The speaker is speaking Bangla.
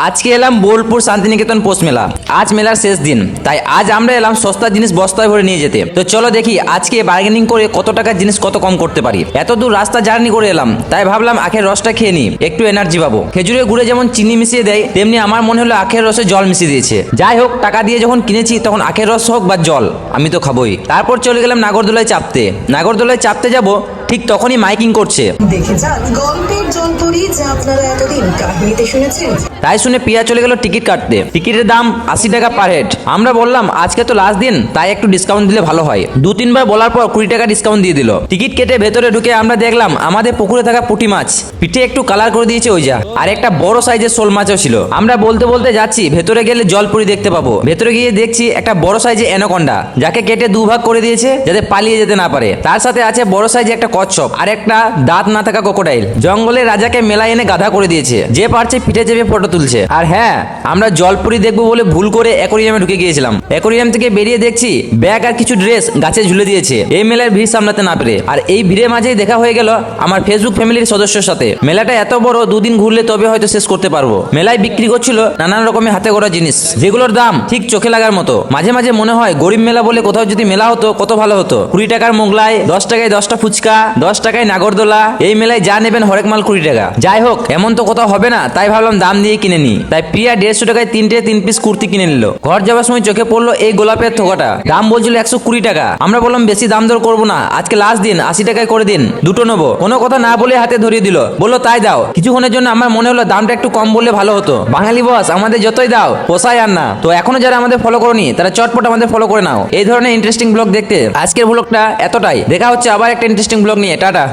আজকে এলাম বোলপুর শান্তিনিকেতন পৌষ মেলা। আজ মেলার শেষ দিন, তাই আজ আমরা এলাম সস্তা জিনিস বস্তায় ভরে নিয়ে যেতে। তো চলো দেখি আজকে বার্গেনিং করে কত টাকার জিনিস কত কম করতে পারি। এত দূর রাস্তা জার্নি করে এলাম, তাই ভাবলাম আখের রসটা খেয়ে নিই, একটু এনার্জি পাবো। খেজুরের গুড়ে যেমন চিনি মিশিয়ে দেয়, তেমনি আমার মনে হলো আখের রসে জল মিশিয়ে দিয়েছে। যাই হোক, টাকা দিয়ে যখন কিনেছি তখন আখের রস হোক বা জল, আমি তো খাবোই। তারপর চলে গেলাম নাগরদোলায় চাপতে। নাগরদোলায় চাপতে যাব, ঠিক তখনই মাইকিং করছে, দেখে যান গল্পের জলপরি যা আপনারা এতদিন কাহিনীতে শুনেছেন। তাই শুনে পিয়া চলে গেল টিকিট কাটতে। টিকিটের দাম 80 টাকা পার হেড। আমরা বললাম আজকে তো লাস্ট দিন, তাই একটু ডিসকাউন্ট দিলে ভালো হয়। 2-3 বার বলার পর 20 টাকা ডিসকাউন্ট দিয়ে দিল। টিকিট কেটে ভেতরে ঢুকে আমরা দেখলাম আমাদের পুকুরে থাকা পুঁটি মাছ পিঠে একটু কালার করে দিয়েছে ওই যা, আর একটা বড় সাইজের শোল মাছও ছিল। আমরা বলতে বলতে যাচ্ছি ভেতরে গেলে জলপুরি দেখতে পাবো। ভেতরে গিয়ে দেখছি একটা বড় সাইজের অ্যানাকোন্ডা, যাকে কেটে দুভাগ করে দিয়েছে যাতে পালিয়ে যেতে না পারে। তার সাথে আছে বড় সাইজে একটা কচ্ছপ আর একটা দাঁত না থাকা ক্রোকোডাইল। জঙ্গলের রাজাকে মেলায় এনে গাধা করে দিয়েছে, যে পারছে পিঠে চেপে ফটো তুলছে। আর হ্যাঁ, আমরা জলপুরি দেখবো বলে ভুল করে অ্যাকোরিয়ামে ঢুকে গিয়েছিলাম। অ্যাকোরিয়াম থেকে বেরিয়ে দেখছি ব্যাগ আর কিছু ড্রেস গাছে ঝুলে দিয়েছে, এই মেলার ভিড় সামলাতে না পেরে। আর এই ভিড়ের মাঝেই দেখা হয়ে গেল আমার ফেসবুক ফ্যামিলির সদস্যের সাথে। মেলাটা এত বড়, 2 দিন ঘুরলে তবে হয়তো শেষ করতে পারবো। মেলায় বিক্রি করছিল নানান রকমের হাতে গড়া জিনিস, যেগুলোর দাম ঠিক চোখে লাগার মতো। মাঝে মাঝে মনে হয় গরিব মেলা বলে কোথাও যদি মেলা হতো কত ভালো হতো। 20 টাকার মোগলাই, 10 টাকায় 10টা ফুচকা, 10 টাকায় নাগরদোলা। এই মেলায় যা নেবেন হরেক মাল 20 টাকা। যাই হোক, এমন তো কোথাও হবে না, তাই ভাবলাম দাম দিয়ে কিনে নি। তাই প্রিয়া 150 টাকায় 3 পিস কুর্তি কিনে নিল। ঘর যাওয়ার সময় চোখে পড়লো এই গোলাপের থোকাটা, দাম বলছিল 120 টাকা। আমরা বললাম বেশি দাম দর করবো না, আজকে লাস্ট দিন, 80 টাকায় করে দিন, দুটো নেবো। কোনো কথা না বলে হাতে ধরিয়ে দিল, বললো তাই দাও। কিছুক্ষণের জন্য আমার মনে হলো দামটা একটু কম বললে ভালো হতো। বাঙালি বস, আমাদের যতই দাও পোষায় আর না। তো এখনো যারা আমাদের ফলো করোনি তারা চটপট আমাদের ফলো করে নাও এই ধরনের ইন্টারেস্টিং ব্লগ দেখতে। আজকের ব্লগটা এতটাই, দেখা হচ্ছে আবার একটা ইন্টারেস্টিং ব্লগ নিয়ে। টাটা।